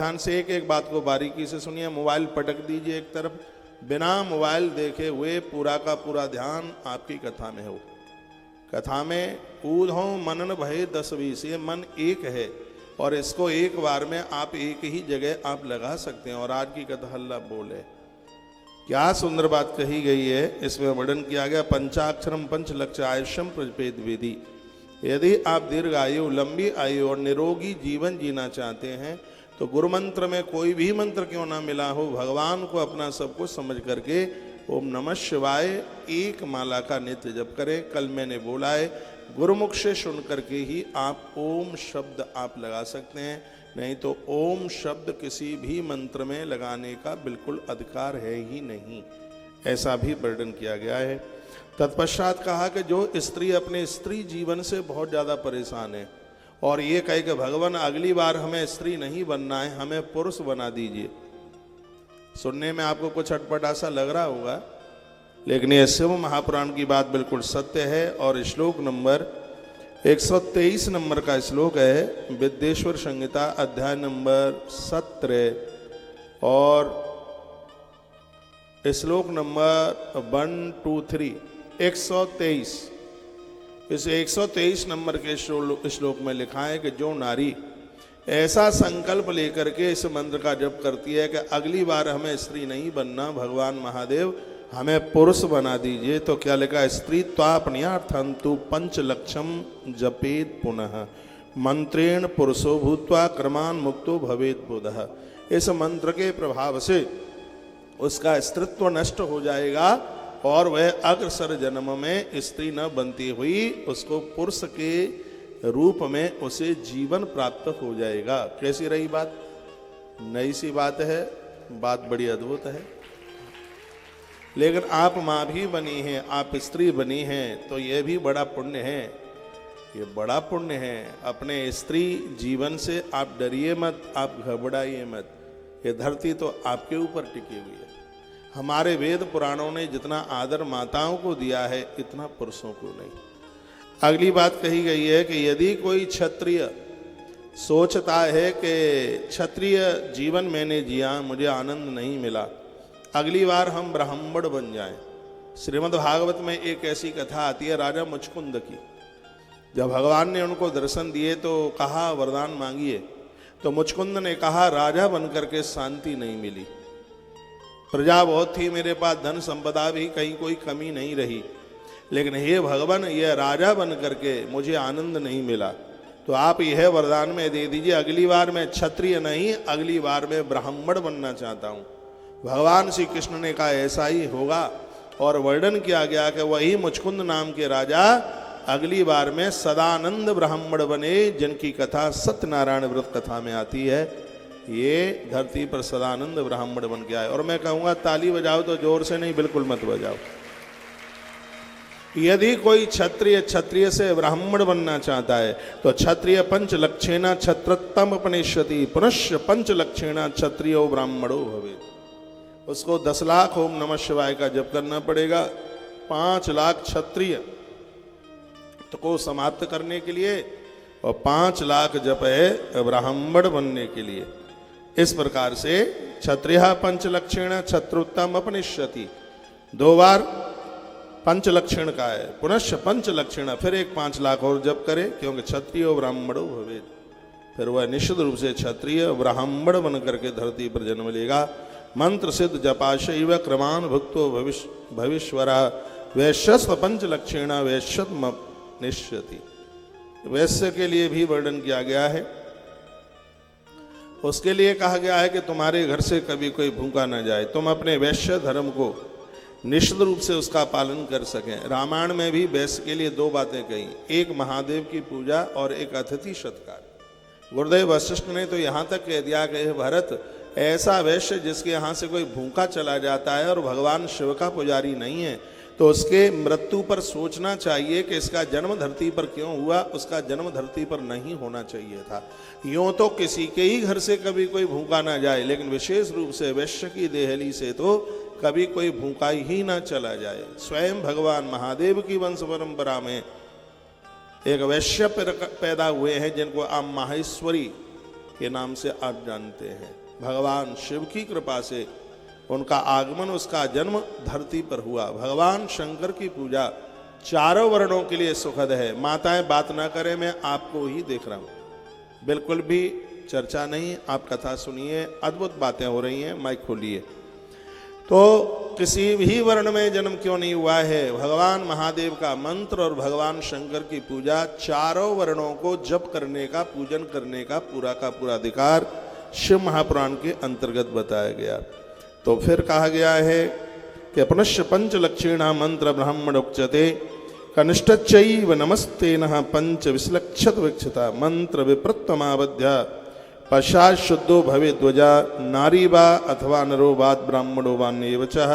ध्यान से एक एक बात को बारीकी से सुनिए। मोबाइल पटक दीजिए एक तरफ, बिना मोबाइल देखे हुए पूरा का पूरा ध्यान आपकी कथा में हो। कथा में ऊधो मनन भय 10-20, ये मन एक है और इसको एक बार में आप एक ही जगह आप लगा सकते हैं। और आज की कथा हल्ला बोल है, क्या सुंदर बात कही गई है। इसमें वर्णन किया गया पंचाक्षरम पंचलक्ष आयुष्यम प्रपेद विधि। यदि आप दीर्घ आयु, लंबी आयु और निरोगी जीवन जीना चाहते हैं तो गुरु मंत्र में कोई भी मंत्र क्यों ना मिला हो, भगवान को अपना सब कुछ समझ करके ओम नमः शिवाय एक माला का नित्य जप करें। कल मैंने बोला है गुरुमुख से सुन करके ही आप ओम शब्द आप लगा सकते हैं, नहीं तो ओम शब्द किसी भी मंत्र में लगाने का बिल्कुल अधिकार है ही नहीं, ऐसा भी वर्णन किया गया है। तत्पश्चात कहा कि जो स्त्री अपने स्त्री जीवन से बहुत ज़्यादा परेशान है और ये कहे कि भगवान अगली बार हमें स्त्री नहीं बनना है, हमें पुरुष बना दीजिए। सुनने में आपको कुछ अटपटा सा लग रहा होगा, लेकिन यह शिव महापुराण की बात बिल्कुल सत्य है। और श्लोक नंबर 123 नंबर का श्लोक है, विद्येश्वर संहिता अध्याय नंबर 17 और श्लोक नंबर 1, 2, 3 123। इस 123 नंबर के श्लोक में लिखा है कि जो नारी ऐसा संकल्प लेकर के इस मंत्र का जप करती है कि अगली बार हमें स्त्री नहीं बनना, भगवान महादेव हमें पुरुष बना दीजिए, तो क्या लिखा है, स्त्री त्वापन्यार्थं तु पंचलक्षम जपेत पुनः मंत्रेण पुरुषो भूत्वा क्रमान मुक्तो भवेत बुधः। इस मंत्र के प्रभाव से उसका स्त्रीत्व नष्ट हो जाएगा और वह अग्रसर जन्म में स्त्री न बनती हुई उसको पुरुष के रूप में उसे जीवन प्राप्त हो जाएगा। कैसी रही बात? नई सी बात है, बात बड़ी अद्भुत है। लेकिन आप माँ भी बनी हैं, आप स्त्री बनी हैं, तो यह भी बड़ा पुण्य है, ये बड़ा पुण्य है। अपने स्त्री जीवन से आप डरिए मत, आप घबराइए मत, ये धरती तो आपके ऊपर टिकी हुई है। हमारे वेद पुराणों ने जितना आदर माताओं को दिया है इतना पुरुषों को नहीं। अगली बात कही गई है कि यदि कोई क्षत्रिय सोचता है कि क्षत्रिय जीवन मैंने जिया, मुझे आनंद नहीं मिला, अगली बार हम ब्राह्मण बन जाएं। श्रीमद् भागवत में एक ऐसी कथा आती है राजा मुचकुंद की। जब भगवान ने उनको दर्शन दिए तो कहा वरदान मांगिए, तो मुचकुंद ने कहा राजा बनकर के शांति नहीं मिली, प्रजा बहुत थी मेरे पास, धन संपदा भी कहीं कोई कमी नहीं रही, लेकिन हे भगवान ये राजा बन करके मुझे आनंद नहीं मिला, तो आप यह वरदान में दे दीजिए अगली बार मैं क्षत्रिय नहीं, अगली बार मैं ब्राह्मण बनना चाहता हूँ। भगवान श्री कृष्ण ने कहा ऐसा ही होगा और वर्णन किया गया कि वही मुचकुंद नाम के राजा अगली बार में सदानंद ब्राह्मण बने, जिनकी कथा सत्यनारायण व्रत कथा में आती है। ये धरती पर सदानंद ब्राह्मण बन के आए। और मैं कहूँगा ताली बजाओ तो जोर से नहीं, बिल्कुल मत बजाओ। यदि कोई क्षत्रिय से ब्राह्मण बनना चाहता है तो क्षत्रिय पंचलक्षेना क्षत्रत्वम अपनेष्यति पुनश्च पंचलक्षेना क्षत्रियो ब्राह्मणो भवेत्। उसको 10 लाख ओम नमः शिवाय का जप करना पड़ेगा, 5 लाख क्षत्रिय तो को समाप्त करने के लिए और 5 लाख जप है ब्राह्मण बनने के लिए। इस प्रकार से क्षत्रिय पंचलक्षण क्षत्रोत्तम अपनिष्यति, 2 बार पंचलक्षण का है, पुनश्च पंचलक्षण, फिर एक 5 लाख और जप करे, क्योंकि क्षत्रियो ब्राह्मणो भवेत्। फिर वह निश्चित रूप से क्षत्रिय ब्राह्मण बन करके धरती पर जन्म लेगा। मंत्र सिद्ध जपाशैव क्रमान भुक्तो भविष्वरा वैश्यस्व पंचलक्षेण वैश्यत्म निश्यति। वैश्य के लिए भी वर्णन किया गया है। उसके लिए कहा गया है कि तुम्हारे घर से कभी कोई भूखा न जाए, तुम अपने वैश्य धर्म को निश्चित रूप से उसका पालन कर सकें। रामायण में भी वैश्य के लिए 2 बातें कही, एक महादेव की पूजा और एक अतिथि सत्कार। गुरुदेव वशिष्ठ ने तो यहाँ तक कह दिया कि भरत, ऐसा वैश्य जिसके यहाँ से कोई भूखा चला जाता है और भगवान शिव का पुजारी नहीं है, तो उसके मृत्यु पर सोचना चाहिए कि इसका जन्म धरती पर क्यों हुआ, उसका जन्म धरती पर नहीं होना चाहिए था। यूँ तो किसी के ही घर से कभी कोई भूखा ना जाए, लेकिन विशेष रूप से वैश्य की देहली से तो कभी कोई भूखा ही ना चला जाए। स्वयं भगवान महादेव की वंश परंपरा में एक वैश्य पैदा हुए हैं जिनको आप माहेश्वरी के नाम से आप जानते हैं। भगवान शिव की कृपा से उनका आगमन, उसका जन्म धरती पर हुआ। भगवान शंकर की पूजा चारों वर्णों के लिए सुखद है। माताएं बात ना करें, मैं आपको ही देख रहा हूं, बिल्कुल भी चर्चा नहीं, आप कथा सुनिए, अद्भुत बातें हो रही हैं, माइक खोलिए। तो किसी भी वर्ण में जन्म क्यों नहीं हुआ है, भगवान महादेव का मंत्र और भगवान शंकर की पूजा, चारों वर्णों को जप करने का, पूजन करने का पूरा अधिकार शिव महापुराण के अंतर्गत बताया गया। तो फिर कहा गया है कि पुनश्च पंचलक्षिणा मंत्र ब्राह्मण उच्यते कनिष्ठच्चैव नमस्ते नः पंच विश्लक्षत विक्षता मंत्र विप्रत्तमाबध्या पश्चात शुद्धो भवे ध्वजा नारी वा अथवा नरो वाद ब्राह्मणो वान्येव चः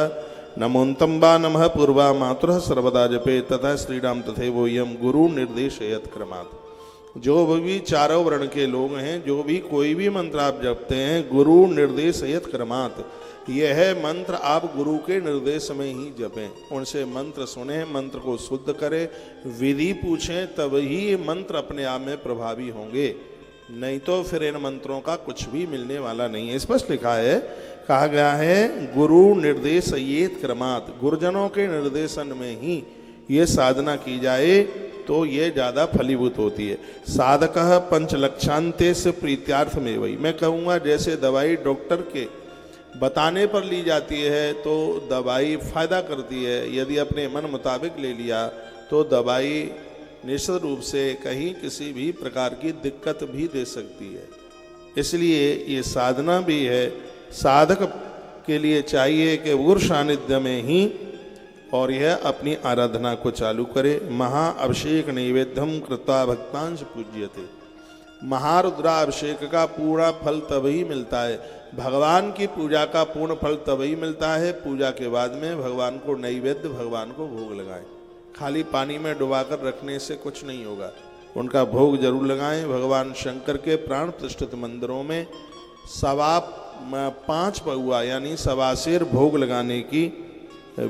नमोन्तं वा नमः पूर्वा मातुरः सर्वदा जपे तथा श्रीराम तथैवोयं गुरु निर्देशयत् क्रमात्। जो भी चारों वर्ण के लोग हैं, जो भी कोई भी मंत्र आप जपते हैं, गुरु निर्देशयत् क्रमात्, यह मंत्र आप गुरु के निर्देश में ही जपें। उनसे मंत्र सुने, मंत्र को शुद्ध करें, विधि पूछें, तब ही ये मंत्र अपने आप में प्रभावी होंगे, नहीं तो फिर इन मंत्रों का कुछ भी मिलने वाला नहीं है। स्पष्ट लिखा है, कहा गया है गुरु निर्देशयेत् क्रमात्, गुरुजनों के निर्देशन में ही ये साधना की जाए तो ये ज़्यादा फलीभूत होती है। साधकः पंचलक्षान्ते से प्रीत्यार्थ में वही, मैं कहूँगा जैसे दवाई डॉक्टर के बताने पर ली जाती है तो दवाई फायदा करती है, यदि अपने मन मुताबिक ले लिया तो दवाई निश्चित रूप से कहीं किसी भी प्रकार की दिक्कत भी दे सकती है। इसलिए ये साधना भी है, साधक के लिए चाहिए कि गुरु सानिध्य में ही और यह अपनी आराधना को चालू करे। महाअभिषेक नैवेद्यम कृत्वा भक्तांश पूज्यते, महारुद्राभिषेक का पूरा फल तभी मिलता है, भगवान की पूजा का पूर्ण फल तभी मिलता है, पूजा के बाद में भगवान को नैवेद्य, भगवान को भोग लगाएं। खाली पानी में डुबाकर रखने से कुछ नहीं होगा, उनका भोग जरूर लगाएं। भगवान शंकर के प्राण प्रतिष्ठित मंदिरों में 5.25 पौआ यानी 1.25 सेर भोग लगाने की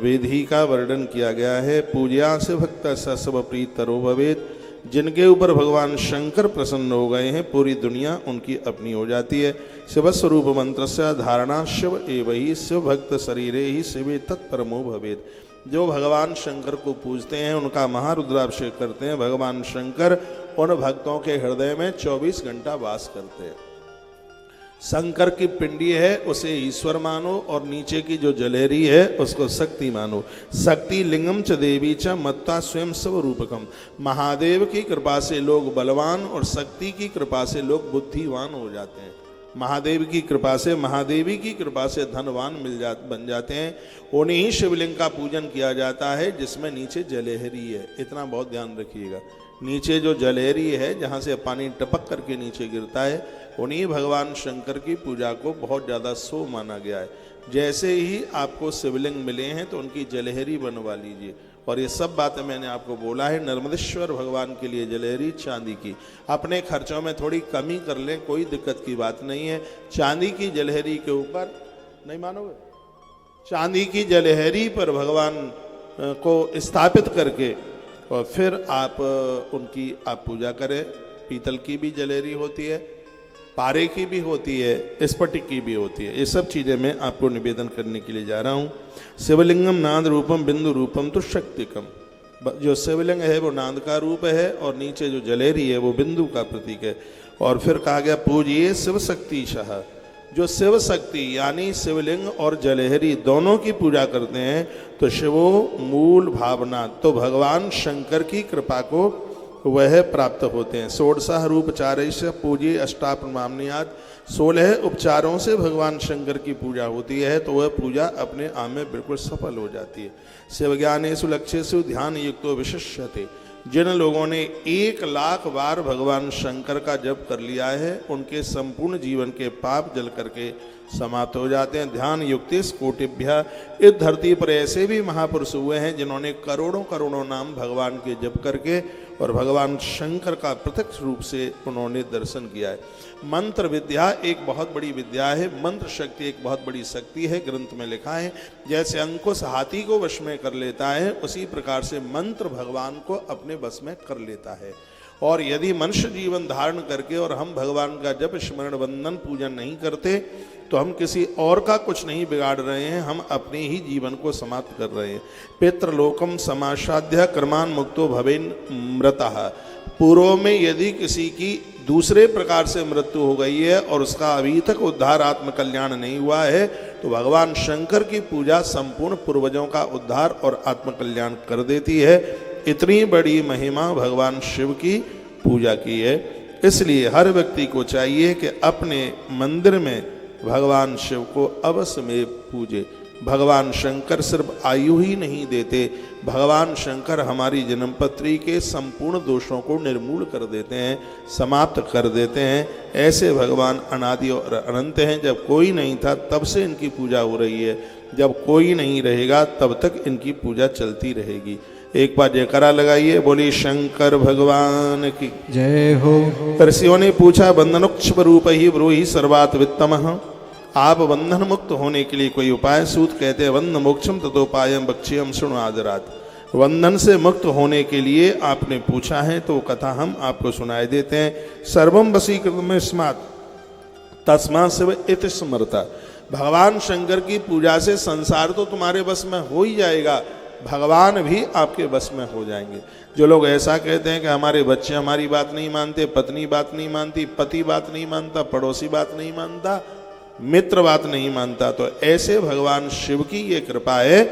विधि का वर्णन किया गया है। पूज्या से भक्त सब प्रीतरो भवेत्, जिनके ऊपर भगवान शंकर प्रसन्न हो गए हैं, पूरी दुनिया उनकी अपनी हो जाती है। शिव स्वरूप मंत्र से धारणा शिव एव ही शिव भक्त शरीरे ही शिवे तत्परमो भवेत्। जो भगवान शंकर को पूजते हैं, उनका महारुद्राभिषेक करते हैं, भगवान शंकर उन भक्तों के हृदय में 24 घंटा वास करते हैं। शंकर की पिंडी है उसे ईश्वर मानो और नीचे की जो जलेरी है उसको शक्ति मानो। शक्ति लिंगम च देवी च मत्ता स्वयं स्वरूपकम, महादेव की कृपा से लोग बलवान और शक्ति की कृपा से लोग बुद्धिवान हो जाते हैं। महादेव की कृपा से, महादेवी की कृपा से धनवान बन जाते हैं। उन्हीं शिवलिंग का पूजन किया जाता है जिसमें नीचे जलेहरी है। इतना बहुत ध्यान रखिएगा, नीचे जो जलेहरी है जहाँ से पानी टपक करके नीचे गिरता है, उन्हीं भगवान शंकर की पूजा को बहुत ज़्यादा शुभ माना गया है। जैसे ही आपको शिवलिंग मिले हैं तो उनकी जलेहरी बनवा लीजिए। और ये सब बातें मैंने आपको बोला है, नर्मदेश्वर भगवान के लिए जलेहरी चांदी की, अपने खर्चों में थोड़ी कमी कर लें, कोई दिक्कत की बात नहीं है। चांदी की जलेहरी के ऊपर, नहीं मानोगे, चांदी की जलेहरी पर भगवान को स्थापित करके और फिर आप उनकी आप पूजा करें। पीतल की भी जलेहरी होती है, पारे की भी होती है, स्फटिक की भी होती है। ये सब चीज़ें मैं आपको निवेदन करने के लिए जा रहा हूँ। शिवलिंगम नाद रूपम बिंदु रूपम तो शक्तिकम, जो शिवलिंग है वो नाद का रूप है और नीचे जो जलेहरी है वो बिंदु का प्रतीक है। और फिर कहा गया पूजिए शिव शक्ति शाह, जो शिव शक्ति यानी शिवलिंग और जलेहरी दोनों की पूजा करते हैं तो शिवो मूल भावना, तो भगवान शंकर की कृपा को वह प्राप्त होते हैं। 16 रूपचार से पूजी अष्टाप्रमाम्नियात, 16 उपचारों से भगवान शंकर की पूजा होती है तो वह पूजा अपने आप में बिल्कुल सफल हो जाती है। शिव ज्ञानेषु लक्ष्येषु ध्यान युक्तो विशिष्यते, जिन लोगों ने 1,00,000 बार भगवान शंकर का जप कर लिया है उनके संपूर्ण जीवन के पाप जल करके समाप्त हो जाते हैं। ध्यान युक्तिस कोटिभ्या, इस धरती पर ऐसे भी महापुरुष हुए हैं जिन्होंने करोड़ों करोड़ों नाम भगवान के जप करके और भगवान शंकर का प्रत्यक्ष रूप से उन्होंने दर्शन किया है। मंत्र विद्या एक बहुत बड़ी विद्या है, मंत्र शक्ति एक बहुत बड़ी शक्ति है। ग्रंथ में लिखा है जैसे अंकुश हाथी को वश में कर लेता है, उसी प्रकार से मंत्र भगवान को अपने वश में कर लेता है। और यदि मनुष्य जीवन धारण करके और हम भगवान का जप स्मरण वंदन पूजन नहीं करते तो हम किसी और का कुछ नहीं बिगाड़ रहे हैं, हम अपने ही जीवन को समाप्त कर रहे हैं। पितृलोकम समासाध्य कर्मान मुक्तो भवेन मृतः। पूर्व में यदि किसी की दूसरे प्रकार से मृत्यु हो गई है और उसका अभी तक उद्धार आत्म कल्याण नहीं हुआ है तो भगवान शंकर की पूजा संपूर्ण पूर्वजों का उद्धार और आत्म कल्याण कर देती है। इतनी बड़ी महिमा भगवान शिव की पूजा की है। इसलिए हर व्यक्ति को चाहिए कि अपने मंदिर में भगवान शिव को अवश्य में पूजे। भगवान शंकर सिर्फ आयु ही नहीं देते, भगवान शंकर हमारी जन्मपत्री के संपूर्ण दोषों को निर्मूल कर देते हैं, समाप्त कर देते हैं। ऐसे भगवान अनादि और अनंत हैं। जब कोई नहीं था तब से इनकी पूजा हो रही है, जब कोई नहीं रहेगा तब तक इनकी पूजा चलती रहेगी। एक बार जयकारा लगाइए, बोली शंकर भगवान की जय हो। ऋषियों ने पूछा बंधनोक्षप रूप ही ब्रूहि सर्वात वित्तमः। आप बंधन मुक्त होने के लिए कोई उपाय? सूत कहते हैं बंधन मोक्षम ततोपायम बक्ष्यम शृणु आदरात। बंधन से मुक्त होने के लिए आपने पूछा है तो कथा हम आपको सुनाई देते हैं। सर्वम वशीकृतम स्मात् तस्मात् शिव इति स्मृता। भगवान शंकर की पूजा से संसार तो तुम्हारे बस में हो ही जाएगा, भगवान भी आपके बस में हो जाएंगे। जो लोग ऐसा कहते हैं कि हमारे बच्चे हमारी बात नहीं मानते, पत्नी बात नहीं मानती, पति बात नहीं मानता, पड़ोसी बात नहीं मानता, मित्र बात नहीं मानता, तो ऐसे भगवान शिव की ये कृपा है।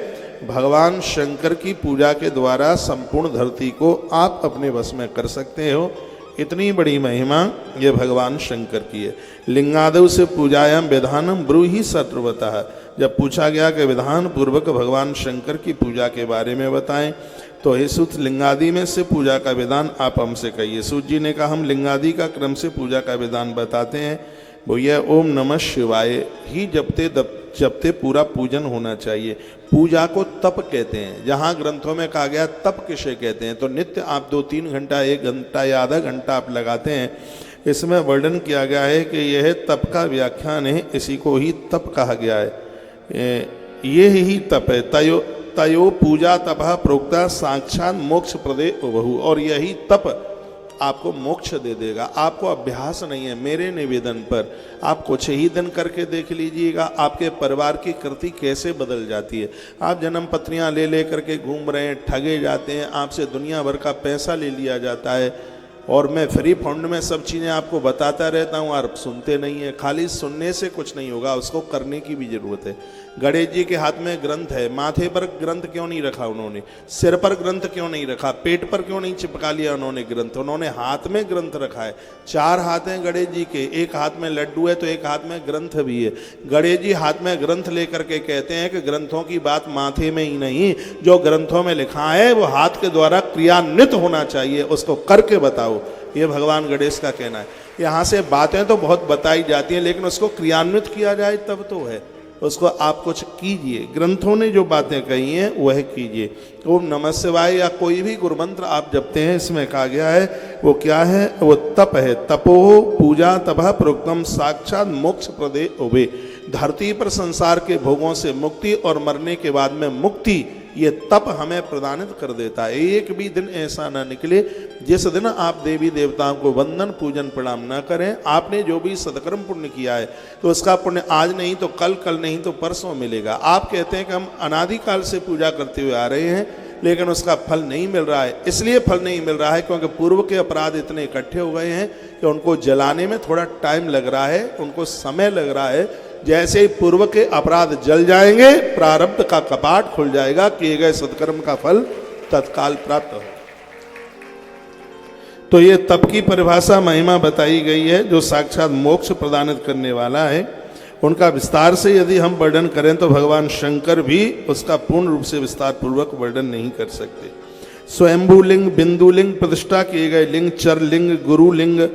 भगवान शंकर की पूजा के द्वारा संपूर्ण धरती को आप अपने वश में कर सकते हो। इतनी बड़ी महिमा ये भगवान शंकर की है। लिंगादव से पूजायाम विधानम ब्रूहि सर्वतः। जब पूछा गया कि विधान पूर्वक भगवान शंकर की पूजा के बारे में बताएं तो हे सूत लिंगादि में से पूजा का विधान आप हमसे कहिए। सूत जी ने कहा हम लिंगादि का क्रम से पूजा का विधान बताते हैं। भैया ओम नमः शिवाय ही जपते पूरा पूजन होना चाहिए। पूजा को तप कहते हैं। जहाँ ग्रंथों में कहा गया तप किसे कहते हैं तो नित्य आप 2-3 घंटा 1 घंटा या आधा घंटा आप लगाते हैं। इसमें वर्णन किया गया है कि यह तप का व्याख्यान है, इसी को ही तप कहा गया है। ये ही तप है। तयो पूजा तपः प्रोक्ता साक्षात मोक्ष प्रदे बहु। और यही तप आपको मोक्ष दे देगा। आपको अभ्यास नहीं है। मेरे निवेदन पर आप कुछ ही दिन करके देख लीजिएगा आपके परिवार की कृति कैसे बदल जाती है। आप जन्म पत्रियां ले करके घूम रहे हैं, ठगे जाते हैं, आपसे दुनिया भर का पैसा ले लिया जाता है और मैं फ्री फंड में सब चीज़ें आपको बताता रहता हूँ, आप सुनते नहीं है। खाली सुनने से कुछ नहीं होगा, उसको करने की भी जरूरत है। गणेश जी के हाथ में ग्रंथ है, माथे पर ग्रंथ क्यों नहीं रखा उन्होंने? सिर पर ग्रंथ क्यों नहीं रखा? पेट पर क्यों नहीं चिपका लिया उन्होंने ग्रंथ? उन्होंने हाथ में ग्रंथ रखा है। 4 हाथ हैं गणेश जी के, एक हाथ में लड्डू है तो एक हाथ में ग्रंथ भी है। गणेश जी हाथ में ग्रंथ लेकर के कहते हैं कि ग्रंथों की बात माथे में ही नहीं, जो ग्रंथों में लिखा है वो हाथ के द्वारा क्रियान्वित होना चाहिए, उसको करके बताओ। ये भगवान गणेश का कहना है। यहाँ से बातें तो बहुत बताई जाती हैं लेकिन उसको क्रियान्वित किया जाए तब तो है। उसको आप कुछ कीजिए। ग्रंथों ने जो बातें कही हैं वह कीजिए। ओम नमः शिवाय या कोई भी गुरु मंत्र आप जपते हैं, इसमें कहा गया है वो क्या है? वो तप है। तपो पूजा तपः प्रोक्तम साक्षात मोक्ष प्रदे उभे। धरती पर संसार के भोगों से मुक्ति और मरने के बाद में मुक्ति, ये तप हमें प्रदानित कर देता है। एक भी दिन ऐसा ना निकले जिस दिन आप देवी देवताओं को वंदन पूजन प्रणाम ना करें। आपने जो भी सत्कर्म पुण्य किया है तो उसका पुण्य आज नहीं तो कल, कल नहीं तो परसों मिलेगा। आप कहते हैं कि हम अनादिकाल से पूजा करते हुए आ रहे हैं लेकिन उसका फल नहीं मिल रहा है। इसलिए फल नहीं मिल रहा है क्योंकि पूर्व के अपराध इतने इकट्ठे हो गए हैं कि उनको जलाने में थोड़ा टाइम लग रहा है, उनको समय लग रहा है। जैसे ही पूर्व के अपराध जल जाएंगे प्रारब्ध का कपाट खुल जाएगा, किए गए सत्कर्म का फल तत्काल प्राप्त हो। तो ये तप की परिभाषा महिमा बताई गई है जो साक्षात मोक्ष प्रदानित करने वाला है। उनका विस्तार से यदि हम वर्णन करें तो भगवान शंकर भी उसका पूर्ण रूप से विस्तार पूर्वक वर्णन नहीं कर सकते। स्वयंभूलिंग, बिंदुलिंग, प्रतिष्ठा किए गए लिंग, चरलिंग, गुरुलिंग,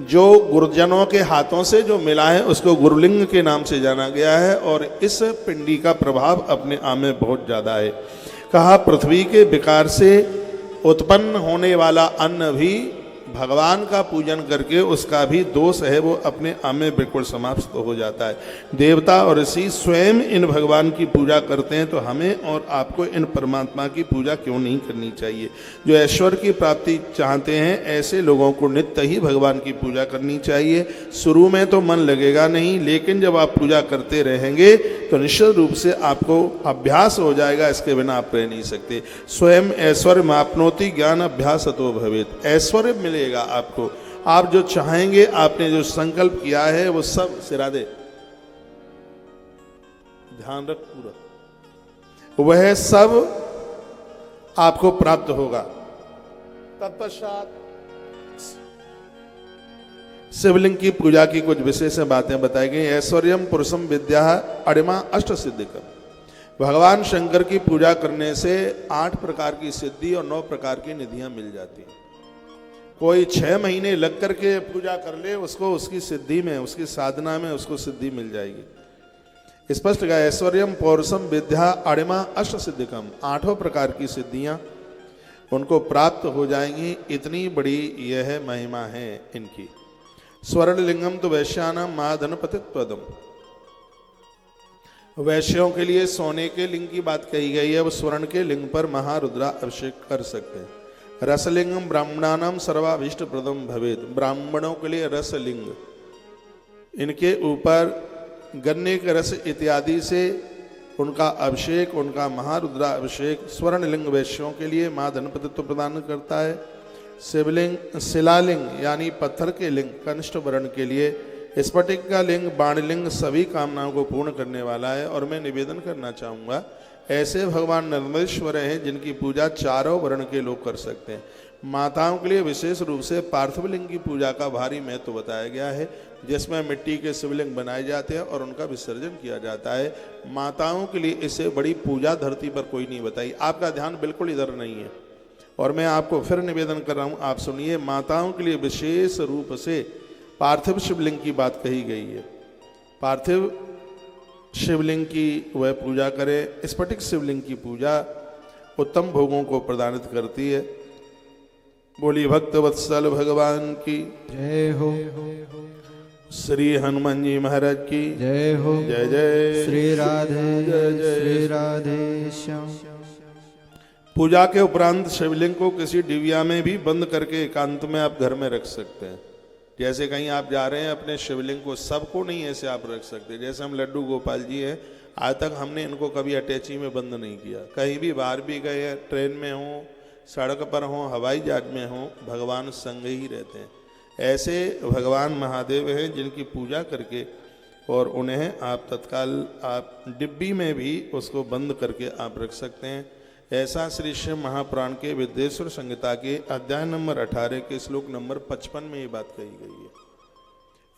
जो गुरुजनों के हाथों से जो मिला है उसको गुरुलिंग के नाम से जाना गया है। और इस पिंडी का प्रभाव अपने आप में बहुत ज़्यादा है। कहा पृथ्वी के विकार से उत्पन्न होने वाला अन्न भी भगवान का पूजन करके उसका भी दोष है वो अपने आप में बिल्कुल समाप्त हो जाता है। देवता और ऋषि स्वयं इन भगवान की पूजा करते हैं, तो हमें और आपको इन परमात्मा की पूजा क्यों नहीं करनी चाहिए। जो ऐश्वर्य की प्राप्ति चाहते हैं ऐसे लोगों को नित्य ही भगवान की पूजा करनी चाहिए। शुरू में तो मन लगेगा नहीं, लेकिन जब आप पूजा करते रहेंगे तो निश्चित रूप से आपको अभ्यास हो जाएगा, इसके बिना आप रह नहीं सकते। स्वयं ऐश्वर्य मापनोति ज्ञान अभ्यास तो भवेत। ऐश्वर्य मिलेगा आपको, आप जो चाहेंगे, आपने जो संकल्प किया है वो सब सिरा दे, ध्यान रख पूरा, वह सब आपको प्राप्त होगा। तत्पश्चात शिवलिंग की पूजा की कुछ विशेष बातें बताई गई। ऐश्वर्यम पुरुषम विद्या अणिमा अष्ट सिद्धिकम। भगवान शंकर की पूजा करने से 8 प्रकार की सिद्धि और 9 प्रकार की निधियां मिल जाती हैं। कोई 6 महीने लग करके पूजा कर ले, उसको उसकी सिद्धि में, उसकी साधना में उसको सिद्धि मिल जाएगी। स्पष्ट कहा, ऐश्वर्यम पौरुषम विद्या अणिमा अष्ट सिद्धिकम। 8 प्रकार की सिद्धियां उनको प्राप्त हो जाएंगी, इतनी बड़ी यह महिमा है इनकी। स्वर्णलिंगम तो वैश्यानाम महाधनपतित पदम। वैश्यों के लिए सोने के लिंग की बात कही गई है, वो स्वर्ण के लिंग पर महारुद्रा अभिषेक कर सकते हैं। रसलिंगम ब्राह्मणानाम सर्वाभीष्ट प्रदम भवेद। ब्राह्मणों के लिए रसलिंग, इनके ऊपर गन्ने के रस इत्यादि से उनका अभिषेक, उनका महारुद्रा अभिषेक स्वर्णलिंग वैश्यों के लिए महाधनपतित्व प्रदान करता है। शिवलिंग शिलालिंग यानी पत्थर के लिंग कनिष्ठ वर्ण के लिए, स्फटिक का लिंग बाणलिंग सभी कामनाओं को पूर्ण करने वाला है। और मैं निवेदन करना चाहूँगा, ऐसे भगवान नर्मदेश्वर हैं जिनकी पूजा चारों वर्ण के लोग कर सकते हैं। माताओं के लिए विशेष रूप से पार्थिव लिंग की पूजा का भारी महत्व बताया गया है, जिसमें मिट्टी के शिवलिंग बनाए जाते हैं और उनका विसर्जन किया जाता है। माताओं के लिए इससे बड़ी पूजा धरती पर कोई नहीं बताई। आपका ध्यान बिल्कुल इधर नहीं है, और मैं आपको फिर निवेदन कर रहा हूँ, आप सुनिए। माताओं के लिए विशेष रूप से पार्थिव शिवलिंग की बात कही गई है। पार्थिव शिवलिंग की वह पूजा करें। स्फटिक शिवलिंग की पूजा उत्तम भोगों को प्रदानित करती है। बोलिए भक्त वत्सल भगवान की जय हो। श्री हनुमान जी महाराज की जय हो। जय जय श्री राधे जय जय श्री राधे श्याम। पूजा के उपरांत शिवलिंग को किसी डिबिया में भी बंद करके एकांत में आप घर में रख सकते हैं। जैसे कहीं आप जा रहे हैं, अपने शिवलिंग को सबको नहीं ऐसे आप रख सकते। जैसे हम लड्डू गोपाल जी हैं, आज तक हमने इनको कभी अटैची में बंद नहीं किया। कहीं भी बाहर भी गए, ट्रेन में हो, सड़क पर हो, हवाई जहाज में हो, भगवान संग ही रहते हैं। ऐसे भगवान महादेव हैं जिनकी पूजा करके और उन्हें आप तत्काल आप डिब्बी में भी उसको बंद करके आप रख सकते हैं। ऐसा श्री शिव महापुराण के विद्येश्वर संहिता के अध्याय नंबर 18 के श्लोक नंबर 55 में ये बात कही गई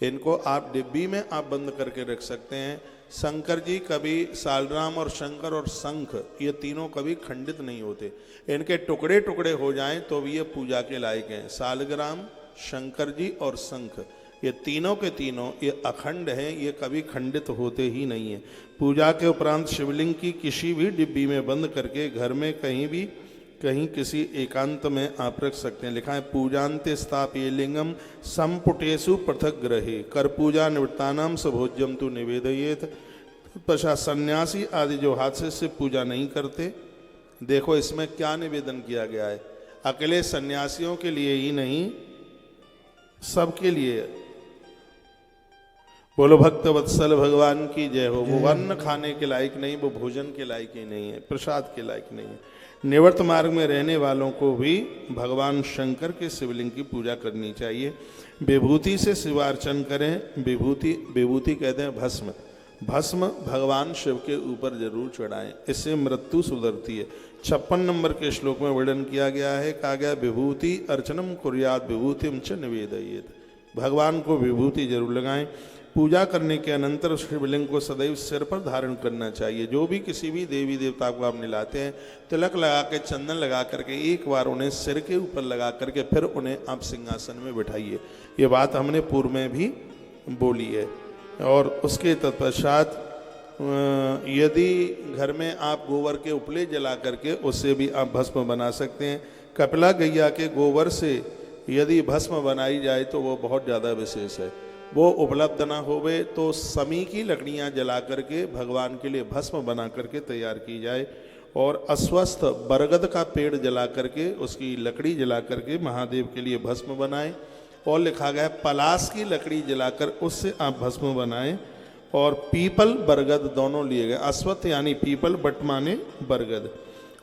है। इनको आप डिब्बी में आप बंद करके रख सकते हैं। शंकर जी कभी सालग्राम और शंकर और शंख ये तीनों कभी खंडित नहीं होते। इनके टुकड़े टुकड़े हो जाएं तो भी ये पूजा के लायक हैं। सालग्राम, शंकर जी और शंख ये तीनों के तीनों ये अखंड हैं, ये कभी खंडित होते ही नहीं हैं। पूजा के उपरांत शिवलिंग की किसी भी डिब्बी में बंद करके घर में कहीं भी कहीं किसी एकांत में आप रख सकते हैं। लिखा है पूजान्ते स्थापये लिंगम संपुटेषु पृथक ग्रहे कर पूजा निवृत्तानाम सभोज्यम तु निवेदयेत। पश्चात सन्यासी आदि जो हाथ से पूजा नहीं करते, देखो इसमें क्या निवेदन किया गया है। अकेले सन्यासियों के लिए ही नहीं, सबके लिए। बोलो भक्त वत्सल भगवान की जय हो। वो अन्न खाने के लायक नहीं, वो भोजन के लायक ही नहीं है, प्रसाद के लायक नहीं है। निवर्त मार्ग में रहने वालों को भी भगवान शंकर के शिवलिंग की पूजा करनी चाहिए। विभूति से शिवार्चन करें। विभूति कहते हैं भस्म। भस्म भगवान शिव के ऊपर जरूर चढ़ाएं, इससे मृत्यु सुधरती है। 56 नंबर के श्लोक में वर्णन किया गया है, कहा गया विभूति अर्चनम कुर्यात विभूतिम च निवेदयेत। भगवान को विभूति जरूर लगाएं। पूजा करने के अनंतर शिवलिंग को सदैव सिर पर धारण करना चाहिए। जो भी किसी भी देवी देवता को आप निलाते हैं, तिलक लगा के, चंदन लगा करके एक बार उन्हें सिर के ऊपर लगा करके फिर उन्हें आप सिंहासन में बिठाइए। ये बात हमने पूर्व में भी बोली है। और उसके तत्पश्चात यदि घर में आप गोबर के उपले जला करके उससे भी आप भस्म बना सकते हैं। कपिला गैया के गोबर से यदि भस्म बनाई जाए तो वो बहुत ज़्यादा विशेष है। वो उपलब्ध ना होवे तो समी की लकड़ियाँ जला करके भगवान के लिए भस्म बना करके तैयार की जाए, और अस्वस्थ बरगद का पेड़ जला करके उसकी लकड़ी जला करके महादेव के लिए भस्म बनाएं। और लिखा गया है पलास की लकड़ी जलाकर उससे आप भस्म बनाएं, और पीपल बरगद दोनों लिए गए। अश्वत्थ यानी पीपल, बट माने बरगद।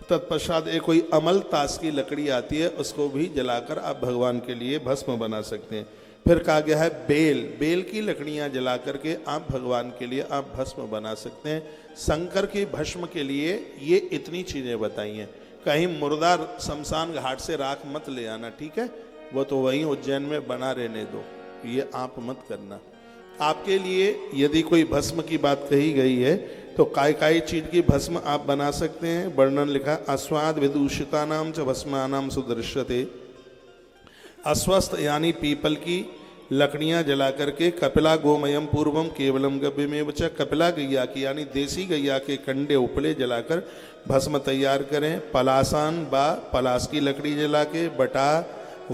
तत्पश्चात एक कोई अमल ताश की लकड़ी आती है, उसको भी जलाकर आप भगवान के लिए भस्म बना सकते हैं। फिर कहा गया है बेल की लकड़ियां जला करके आप भगवान के लिए आप भस्म बना सकते हैं। शंकर की भस्म के लिए ये इतनी चीज़ें बताई हैं। कहीं मुर्दा शमशान घाट से राख मत ले आना, ठीक है, वो तो वहीं उज्जैन में बना रहने दो, ये आप मत करना। आपके लिए यदि कोई भस्म की बात कही गई है तो काय चीज की भस्म आप बना सकते हैं। वर्णन लिखा अस्वाद विदूषिता नाम च भस्मानाम सुदृश्यते। अस्वस्थ यानी पीपल की लकड़ियां जला करके कपिला गोमयम पूर्वम केवलम गव्यमेव च, कपिला गैया की यानी देसी गैया के कंडे उपले जलाकर भस्म तैयार करें। पलासान बा पलास की लकड़ी जला के, बटा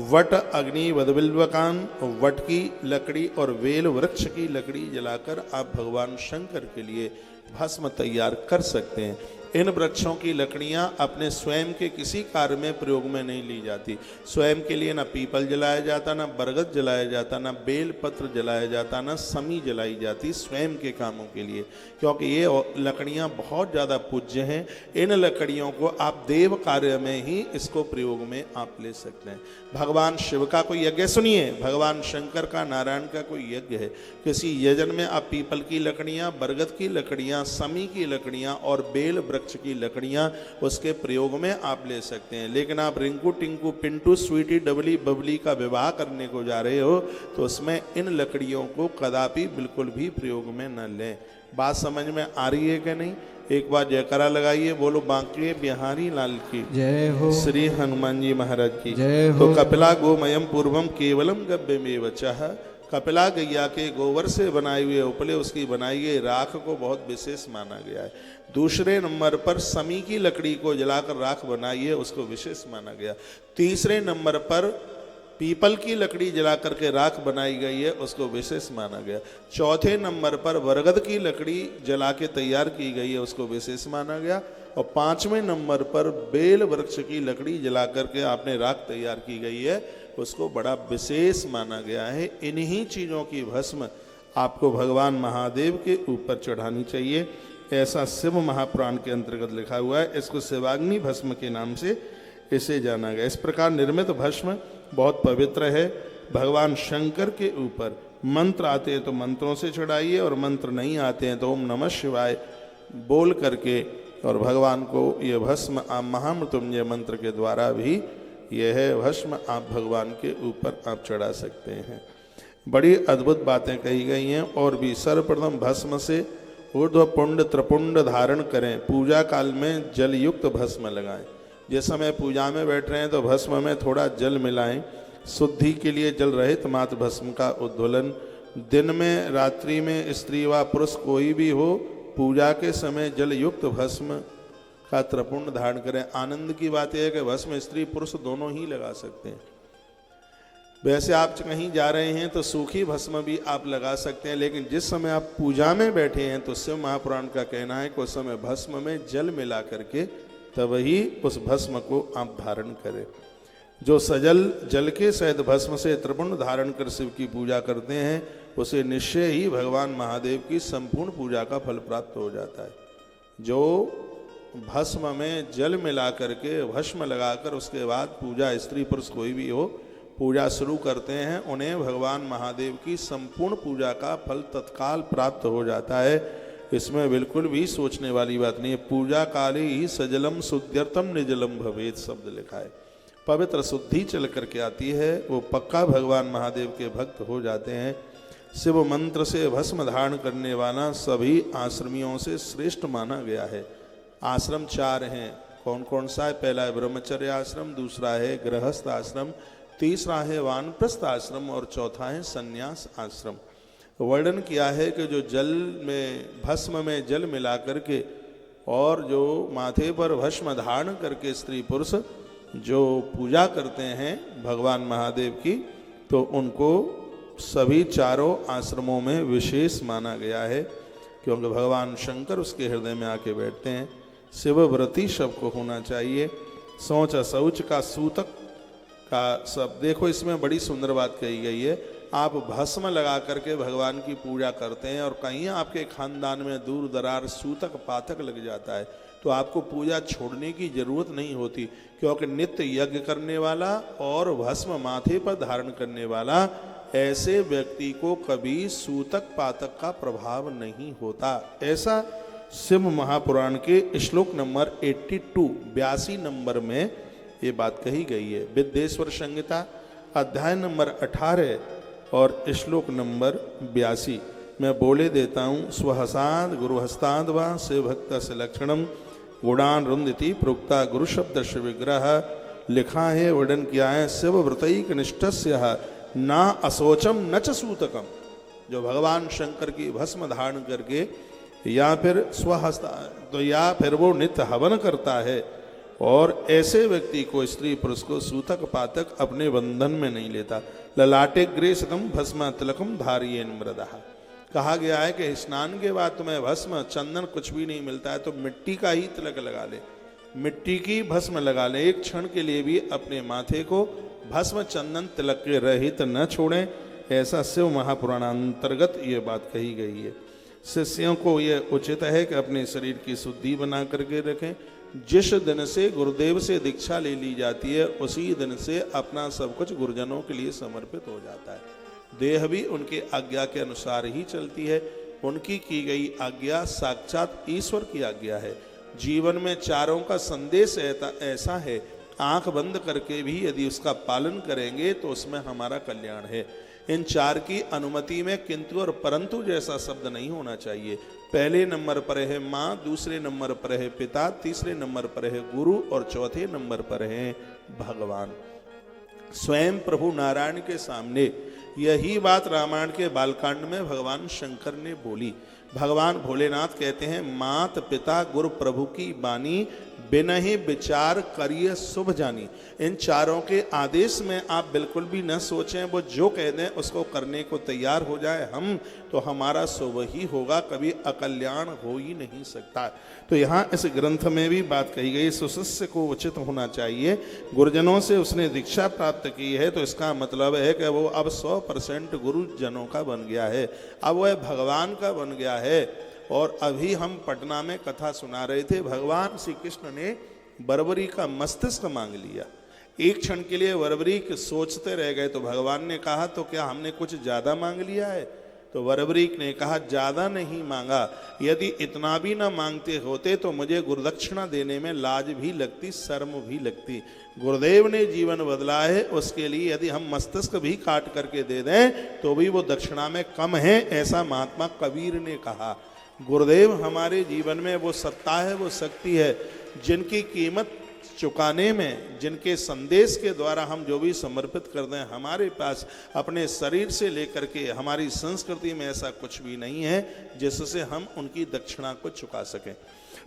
वट अग्नि वदबिल्वकान वट की लकड़ी और वेल वृक्ष की लकड़ी जलाकर आप भगवान शंकर के लिए भस्म तैयार कर सकते हैं। इन वृक्षों की लकड़ियां अपने स्वयं के किसी कार्य में प्रयोग में नहीं ली जाती। स्वयं के लिए ना पीपल जलाया जाता, ना बरगद जलाया जाता, ना बेल पत्र जलाया जाता, ना समी जलाई जाती स्वयं के कामों के लिए, क्योंकि ये लकड़ियां बहुत ज़्यादा पूज्य हैं। इन लकड़ियों को आप देव कार्य में ही इसको प्रयोग में आप ले सकते हैं। भगवान शिव का कोई यज्ञ सुनिए, भगवान शंकर का, नारायण का कोई यज्ञ है, किसी यजन में आप पीपल की लकड़ियां, बरगद की लकड़ियां, समी की लकड़ियां और बेल वृक्ष की लकड़ियां उसके प्रयोग में आप ले सकते हैं। लेकिन आप रिंकू टिंकू पिंटू स्वीटी डबली बबली का विवाह करने को जा रहे हो तो उसमें इन लकड़ियों को कदापि बिल्कुल भी प्रयोग में न लें। बात समझ में आ रही है कि नहीं? एक बार जयकारा लगाइए, बोलो बांके बिहारी लाल की जय हो, श्री हनुमान जी महाराज की जय हो। तो कपिला गोमयम पूर्वम केवलम गव्यमेव चः, कपिला गैया के गोबर से बनाए हुए उपले उसकी बनाई गई राख को बहुत विशेष माना गया है। दूसरे नंबर पर समी की लकड़ी को जलाकर राख बनाई है, उसको विशेष माना गया। तीसरे नंबर पर पीपल की लकड़ी जला करके राख बनाई गई है, उसको विशेष माना गया। चौथे नंबर पर बरगद की लकड़ी जला के तैयार की गई है, उसको विशेष माना गया। और पांचवें नंबर पर बेल वृक्ष की लकड़ी जला करके आपने राख तैयार की गई है, उसको बड़ा विशेष माना गया है। इन्हीं चीज़ों की भस्म आपको भगवान महादेव के ऊपर चढ़ानी चाहिए, ऐसा शिव महापुराण के अंतर्गत लिखा हुआ है। इसको शिवाग्नि भस्म के नाम से इसे जाना गया। इस प्रकार निर्मित भस्म बहुत पवित्र है। भगवान शंकर के ऊपर मंत्र आते हैं तो मंत्रों से चढ़ाइए, और मंत्र नहीं आते हैं तो ओम नमः शिवाय बोल करके और भगवान को ये भस्म आप महामृत्युंजय मंत्र के द्वारा भी यह भस्म आप भगवान के ऊपर आप चढ़ा सकते हैं। बड़ी अद्भुत बातें कही गई हैं। और भी सर्वप्रथम भस्म से ऊर्ध्व पुंड त्रिपुंड धारण करें। पूजा काल में जल युक्त भस्म लगाएं। जिस समय पूजा में बैठ रहे हैं तो भस्म में थोड़ा जल मिलाएं। शुद्धि के लिए जल रहित मात्र भस्म का उद्दोलन। दिन में रात्रि में स्त्री व पुरुष कोई भी हो, पूजा के समय जल युक्त भस्म का त्रिपुंड धारण करें। आनंद की बात यह है कि भस्म स्त्री पुरुष दोनों ही लगा सकते हैं। वैसे आप कहीं जा रहे हैं तो सूखी भस्म भी आप लगा सकते हैं, लेकिन जिस समय आप पूजा में बैठे हैं तो शिव महापुराण का कहना है कि उस समय भस्म में जल मिला करके तब ही उस भस्म को आप धारण करें। जो सजल जल के सहित भस्म से त्रिपुंड धारण कर शिव की पूजा करते हैं, उसे निश्चय ही भगवान महादेव की संपूर्ण पूजा का फल प्राप्त हो जाता है। जो भस्म में जल मिला करके भस्म लगाकर उसके बाद पूजा स्त्री पुरुष कोई भी हो पूजा शुरू करते हैं, उन्हें भगवान महादेव की संपूर्ण पूजा का फल तत्काल प्राप्त हो जाता है। इसमें बिल्कुल भी सोचने वाली बात नहीं है। पूजा काले ही सजलम शुद्ध्यर्थम निजलम भवेत शब्द लिखा है। पवित्र शुद्धि चल करके आती है, वो पक्का भगवान महादेव के भक्त हो जाते हैं। शिव मंत्र से भस्म धारण करने वाला सभी आश्रमियों से श्रेष्ठ माना गया है। आश्रम 4 हैं। कौन कौन सा है? पहला है ब्रह्मचर्य आश्रम, दूसरा है गृहस्थ आश्रम, तीसरा है वानप्रस्थ आश्रम और चौथा है संन्यास आश्रम। वर्णन किया है कि जो जल में भस्म में जल मिला करके और जो माथे पर भस्म धारण करके स्त्री पुरुष जो पूजा करते हैं भगवान महादेव की, तो उनको सभी चारों आश्रमों में विशेष माना गया है, क्योंकि भगवान शंकर उसके हृदय में आके बैठते हैं। शिवव्रती सबको होना चाहिए। शौच अशौच का सूतक का सब देखो, इसमें बड़ी सुंदर बात कही गई है। आप भस्म लगा करके भगवान की पूजा करते हैं और कहीं आपके खानदान में दूर दरार सूतक पातक लग जाता है, तो आपको पूजा छोड़ने की जरूरत नहीं होती, क्योंकि नित्य यज्ञ करने वाला और भस्म माथे पर धारण करने वाला ऐसे व्यक्ति को कभी सूतक पातक का प्रभाव नहीं होता। ऐसा शिव महापुराण के श्लोक नंबर 82 नंबर में ये बात कही गई है। विद्येश्वर संहिता अध्याय नंबर 18 और श्लोक नंबर 82 मैं बोले देता हूँ। स्वहसाद गुरुहस्ताद व शिव भक्त से लक्षणम गुणान रुंदिति प्रोक्ता गुरु शब्द शिव विग्रह। लिखा है, वर्णन किया है, शिव व्रतैक निष्ठस्य ना अशोचम न च सूतकम। जो भगवान शंकर की भस्म धारण करके या फिर स्वहस्ता तो या फिर वो नित्य हवन करता है, और ऐसे व्यक्ति को, स्त्री पुरुष को, सूतक पातक अपने बंधन में नहीं लेता। ललाटे ग्रेसतम भस्म तिलकम धारियेन मृदः। कहा गया है कि स्नान के बाद तुम्हें भस्म चंदन कुछ भी नहीं मिलता है तो मिट्टी का ही तिलक लगा ले, मिट्टी की भस्म लगा ले। एक क्षण के लिए भी अपने माथे को भस्म चंदन तिलक के रहित न छोड़ें। ऐसा शिव महापुराण अंतर्गत ये बात कही गई है। शिष्यों को यह उचित है कि अपने शरीर की शुद्धि बना करके रखें। जिस दिन से गुरुदेव से दीक्षा ले ली जाती है उसी दिन से अपना सब कुछ गुरुजनों के लिए समर्पित हो जाता है। देह भी उनके आज्ञा के अनुसार ही चलती है। उनकी की गई आज्ञा साक्षात ईश्वर की आज्ञा है। जीवन में चारों का संदेश ऐसा है, आंख बंद करके भी यदि उसका पालन करेंगे तो उसमें हमारा कल्याण है। इन चार की अनुमति में किंतु और परंतु जैसा शब्द नहीं होना चाहिए। पहले नंबर पर है माँ, दूसरे नंबर पर है पिता, तीसरे नंबर पर है गुरु और चौथे नंबर पर है भगवान। स्वयं प्रभु नारायण के सामने यही बात रामायण के बालकांड में भगवान शंकर ने बोली। भगवान भोलेनाथ कहते हैं, मात पिता गुरु प्रभु की बानी, बिना ही विचार करिए शुभ जानी। इन चारों के आदेश में आप बिल्कुल भी न सोचें, वो जो कह दें उसको करने को तैयार हो जाए हम, तो हमारा शुभ ही होगा, कभी अकल्याण हो ही नहीं सकता। तो यहाँ इस ग्रंथ में भी बात कही गई, सुशिष्य को उचित होना चाहिए। गुरुजनों से उसने दीक्षा प्राप्त की है तो इसका मतलब है कि वो अब 100% गुरुजनों का बन गया है, अब वह भगवान का बन गया है। और अभी हम पटना में कथा सुना रहे थे, भगवान श्री कृष्ण ने बर्बरी का मस्तिष्क मांग लिया। एक क्षण के लिए बर्बरी सोचते रह गए तो भगवान ने कहा, तो क्या हमने कुछ ज्यादा मांग लिया है? तो बर्बरीक ने कहा, ज्यादा नहीं मांगा, यदि इतना भी ना मांगते होते तो मुझे गुरुदक्षिणा देने में लाज भी लगती, शर्म भी लगती। गुरुदेव ने जीवन बदला है, उसके लिए यदि हम मस्तिष्क भी काट करके दे दें तो भी वो दक्षिणा में कम है, ऐसा महात्मा कबीर ने कहा। गुरुदेव हमारे जीवन में वो सत्ता है, वो शक्ति है, जिनकी कीमत चुकाने में, जिनके संदेश के द्वारा हम जो भी समर्पित कर दें, हमारे पास अपने शरीर से लेकर के हमारी संस्कृति में ऐसा कुछ भी नहीं है जिससे हम उनकी दक्षिणा को चुका सकें।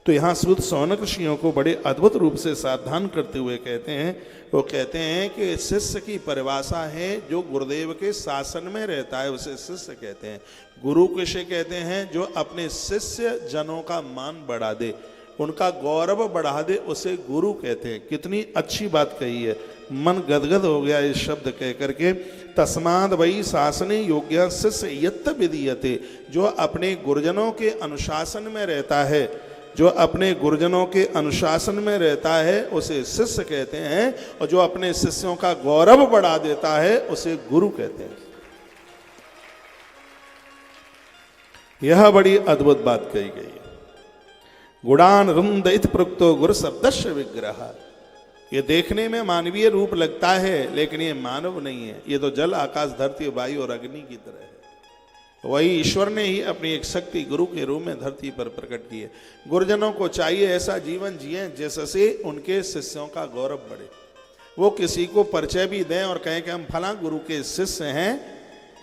तो यहाँ सूत शौनक ऋषियों को बड़े अद्भुत रूप से सावधान करते हुए कहते हैं, वो कहते हैं कि शिष्य की परिभाषा है जो गुरुदेव के शासन में रहता है उसे शिष्य कहते हैं। गुरु किसे कहते हैं? जो अपने शिष्य जनों का मान बढ़ा दे, उनका गौरव बढ़ा दे, उसे गुरु कहते हैं। कितनी अच्छी बात कही है, मन गदगद हो गया इस शब्द कह करके। तस्माद वही शासने योग्य शिष्य यत्त विधीयते। जो अपने गुरुजनों के अनुशासन में रहता है, जो अपने गुरुजनों के अनुशासन में रहता है उसे शिष्य कहते हैं, और जो अपने शिष्यों का गौरव बढ़ा देता है उसे गुरु कहते हैं। यह बड़ी अद्भुत बात कही गई है। गुणान रुंदित प्रोक्तो गुरु शब्दस्य विग्रह। ये देखने में मानवीय रूप लगता है लेकिन ये मानव नहीं है, ये तो जल आकाश धरती वायु और अग्नि की तरह है। वही ईश्वर ने ही अपनी एक शक्ति गुरु के रूप में धरती पर प्रकट की है। गुरुजनों को चाहिए ऐसा जीवन जिए जिससे उनके शिष्यों का गौरव बढ़े। वो किसी को परिचय भी दें और कहें कि हम फला गुरु के शिष्य हैं,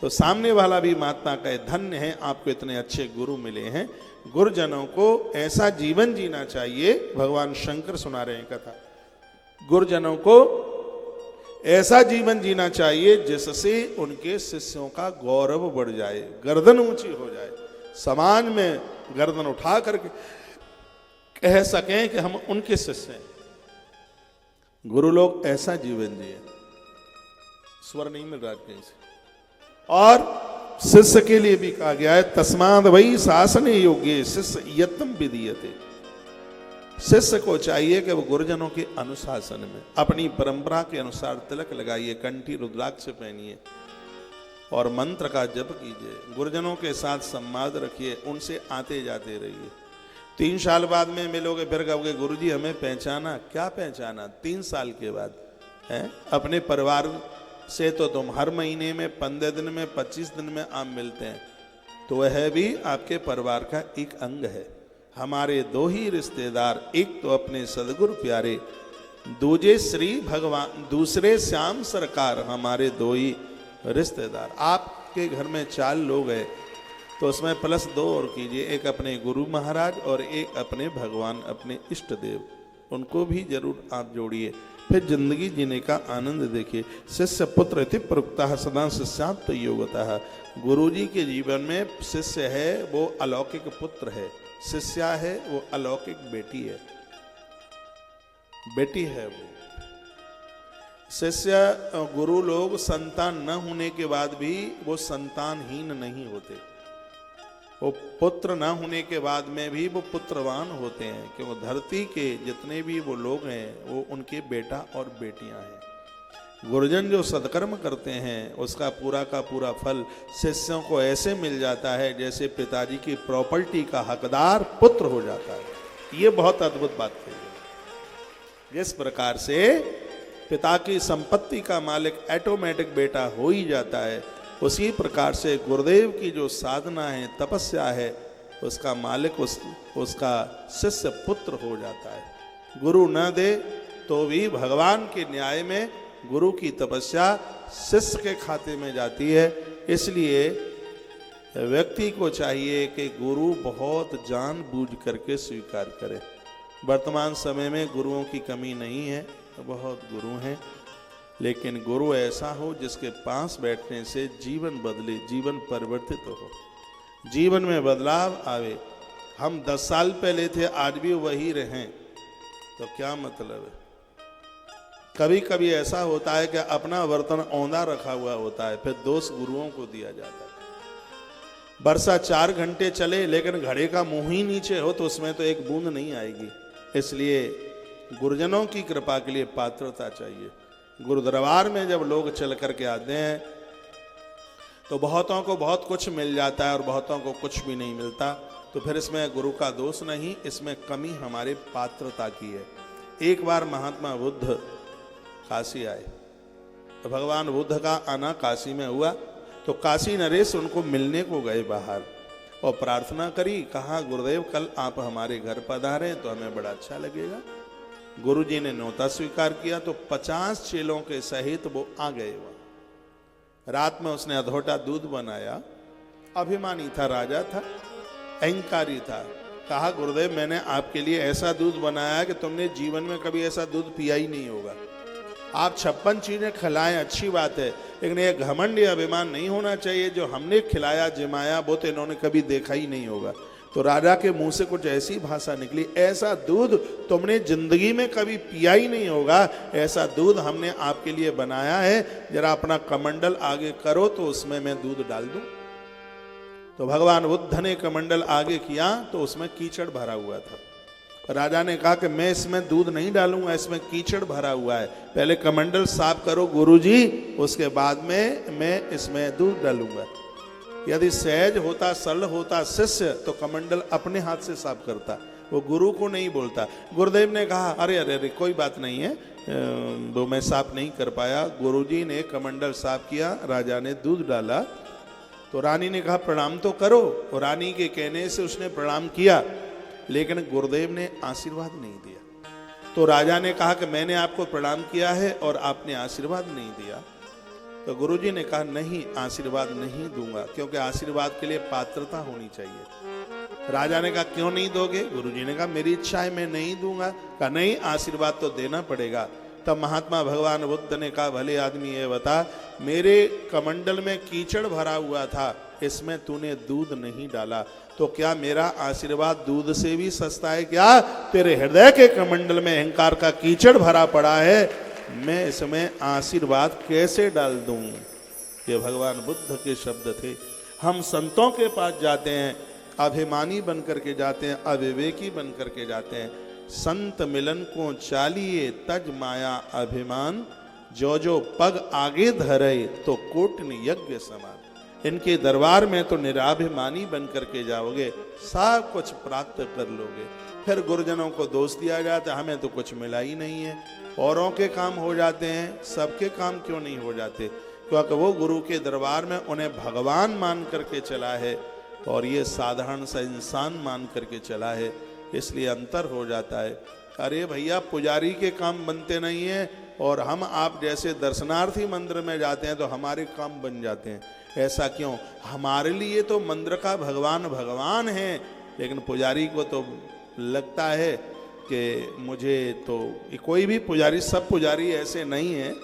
तो सामने वाला भी महात्मा कहे, धन्य है आपको इतने अच्छे गुरु मिले हैं। गुरुजनों को ऐसा जीवन जीना चाहिए। भगवान शंकर सुना रहे हैं कथा, गुरुजनों को ऐसा जीवन जीना चाहिए जिससे उनके शिष्यों का गौरव बढ़ जाए, गर्दन ऊंची हो जाए, समाज में गर्दन उठा करके कह सकें कि हम उनके शिष्य हैं। गुरु लोग ऐसा जीवन जिए, स्वर नहीं मिल रहा कहीं से। और शिष्य के लिए भी कहा गया है तस्माद वही शासन योग्य शिष्य यत्न विधीयते। शिष्य को चाहिए कि वो गुरुजनों के अनुशासन में अपनी परंपरा के अनुसार तिलक लगाइए, कंठी रुद्राक्ष पहनिए और मंत्र का जप कीजिए, गुरुजनों के साथ संवाद रखिए, उनसे आते जाते रहिए। 3 साल बाद में मिलोगे फिर कहोगे गुरुजी हमें पहचाना, क्या पहचाना? 3 साल के बाद है। अपने परिवार से तो तुम हर महीने में 15 दिन में 25 दिन में आप मिलते हैं, तो वह भी आपके परिवार का एक अंग है। हमारे 2 ही रिश्तेदार, एक तो अपने सदगुरु प्यारे, दूजे श्री भगवान, दूसरे श्याम सरकार, हमारे 2 ही रिश्तेदार। आपके घर में 4 लोग हैं तो उसमें +2 और कीजिए, एक अपने गुरु महाराज और एक अपने भगवान, अपने इष्ट देव, उनको भी जरूर आप जोड़िए, फिर जिंदगी जीने का आनंद देखिए। शिष्य पुत्र इति प्रोक्तः सदा शिष्यात् योगतः। गुरु जी के जीवन में शिष्य है वो अलौकिक पुत्र है, शिष्या है वो अलौकिक बेटी है, बेटी है वो। शिष्य गुरु लोग संतान न होने के बाद भी वो संतानहीन नहीं होते, वो पुत्र न होने के बाद में भी वो पुत्रवान होते हैं, क्योंकि धरती के जितने भी वो लोग हैं वो उनके बेटा और बेटियां हैं। गुरुजन जो सत्कर्म करते हैं उसका पूरा का पूरा फल शिष्यों को ऐसे मिल जाता है जैसे पिताजी की प्रॉपर्टी का हकदार पुत्र हो जाता है। ये बहुत अद्भुत बात है। जिस प्रकार से पिता की संपत्ति का मालिक ऑटोमेटिक बेटा हो ही जाता है, उसी प्रकार से गुरुदेव की जो साधना है, तपस्या है, उसका मालिक उसका शिष्य पुत्र हो जाता है। गुरु न दे तो भी भगवान के न्याय में गुरु की तपस्या शिष्य के खाते में जाती है। इसलिए व्यक्ति को चाहिए कि गुरु बहुत जानबूझ करके स्वीकार करे। वर्तमान समय में गुरुओं की कमी नहीं है, बहुत गुरु हैं, लेकिन गुरु ऐसा हो जिसके पास बैठने से जीवन बदले, जीवन परिवर्तित हो, जीवन में बदलाव आवे। हम 10 साल पहले थे, आज भी वही रहें तो क्या मतलब है? कभी कभी ऐसा होता है कि अपना बर्तन औंधा रखा हुआ होता है, फिर दोष गुरुओं को दिया जाता है। वर्षा 4 घंटे चले लेकिन घड़े का मुंह ही नीचे हो तो उसमें तो एक बूंद नहीं आएगी। इसलिए गुरुजनों की कृपा के लिए पात्रता चाहिए। गुरु दरबार में जब लोग चल करके आते हैं तो बहुतों को बहुत कुछ मिल जाता है और बहुतों को कुछ भी नहीं मिलता, तो फिर इसमें गुरु का दोष नहीं, इसमें कमी हमारे पात्रता की है। एक बार महात्मा बुद्ध काशी आए तो भगवान बुद्ध का आना काशी में हुआ, तो काशी नरेश उनको मिलने को गए बाहर और प्रार्थना करी, कहा गुरुदेव कल आप हमारे घर पधारे तो हमें बड़ा अच्छा लगेगा। गुरुजी ने न्योता स्वीकार किया तो 50 चेलों के सहित वो आ गए वहां। रात में उसने अधोटा दूध बनाया, अभिमानी था, राजा था, अहंकारी था। कहा गुरुदेव मैंने आपके लिए ऐसा दूध बनाया कि तुमने जीवन में कभी ऐसा दूध पिया ही नहीं होगा। आप 56 चीजें खिलाएं अच्छी बात है, लेकिन ये घमंड या अभिमान नहीं होना चाहिए। जो हमने खिलाया जिमाया वो तो इन्होंने कभी देखा ही नहीं होगा। तो राजा के मुंह से कुछ ऐसी भाषा निकली, ऐसा दूध तुमने जिंदगी में कभी पिया ही नहीं होगा, ऐसा दूध हमने आपके लिए बनाया है, जरा अपना कमंडल आगे करो तो उसमें मैं दूध डाल दूं। तो भगवान बुद्ध ने कमंडल आगे किया तो उसमें कीचड़ भरा हुआ था। राजा ने कहा कि मैं इसमें दूध नहीं डालूंगा, इसमें कीचड़ भरा हुआ है, पहले कमंडल साफ करो गुरुजी, उसके बाद में मैं इसमें दूध डालूंगा। यदि सहज होता, सरल होता शिष्य तो कमंडल अपने हाथ से साफ करता, वो गुरु को नहीं बोलता। गुरुदेव ने कहा अरे अरे अरे कोई बात नहीं है, वो मैं साफ नहीं कर पाया। गुरुजी ने कमंडल साफ किया, राजा ने दूध डाला तो रानी ने कहा प्रणाम तो करो, और रानी के कहने से उसने प्रणाम किया, लेकिन गुरुदेव ने आशीर्वाद नहीं दिया। तो राजा ने कहा कि मैंने आपको प्रणाम किया है और आपने आशीर्वाद नहीं दिया। तो गुरुजी ने कहा नहीं, आशीर्वाद नहीं दूंगा, क्योंकि आशीर्वाद के लिए पात्रता होनी चाहिए। राजा ने कहा क्यों नहीं दोगे? गुरुजी ने कहा मेरी इच्छा है मैं नहीं दूंगा। कहा नहीं, आशीर्वाद तो देना पड़ेगा। तब महात्मा भगवान बुद्ध ने कहा, भले आदमी ये बता, मेरे कमंडल में कीचड़ भरा हुआ था, इसमें तूने दूध नहीं डाला, तो क्या मेरा आशीर्वाद दूध से भी सस्ता है क्या? तेरे हृदय के कमंडल में अहंकार का कीचड़ भरा पड़ा है, मैं इसमें आशीर्वाद कैसे डाल दूं? ये भगवान बुद्ध के शब्द थे। हम संतों के पास जाते हैं, अभिमानी बन करके जाते हैं, अविवेकी बन करके जाते हैं। संत मिलन को चालिए तज माया अभिमान, जो जो पग आगे धरे तो कोटि यज्ञ समान। इनके दरबार में तो निराभिमानी बन करके जाओगे, सब कुछ प्राप्त कर लोगे। फिर गुरुजनों को दोष दिया जाता है, हमें तो कुछ मिला ही नहीं है। औरों के काम हो जाते हैं, सबके काम क्यों नहीं हो जाते? क्योंकि वो गुरु के दरबार में उन्हें भगवान मान करके चला है और ये साधारण सा इंसान मान करके चला है, इसलिए अंतर हो जाता है। अरे भैया, पुजारी के काम बनते नहीं हैं और हम आप जैसे दर्शनार्थी मंदिर में जाते हैं तो हमारे काम बन जाते हैं। ऐसा क्यों? हमारे लिए तो मंदिर का भगवान भगवान है, लेकिन पुजारी को तो लगता है कि मुझे तो, कोई भी पुजारी, सब पुजारी ऐसे नहीं है,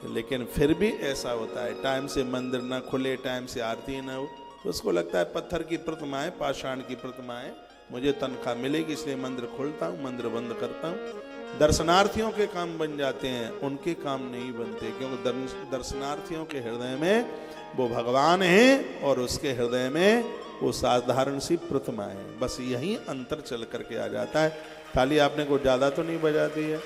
लेकिन फिर भी ऐसा होता है। टाइम से मंदिर ना खुले, टाइम से आरती ना हो, तो उसको लगता है पत्थर की प्रतिमाएं, पाषाण की प्रतिमाएं, मुझे तनख्वाह मिलेगी इसलिए मंदिर खोलता हूँ, मंदिर बंद करता हूँ। दर्शनार्थियों के काम बन जाते हैं, उनके काम नहीं बनते, क्योंकि दर्शनार्थियों के हृदय में वो भगवान है और उसके हृदय में वो साधारण सी प्रतिमा है। बस यही अंतर चल करके आ जाता है। ताली आपने को ज़्यादा तो नहीं बजा दी है।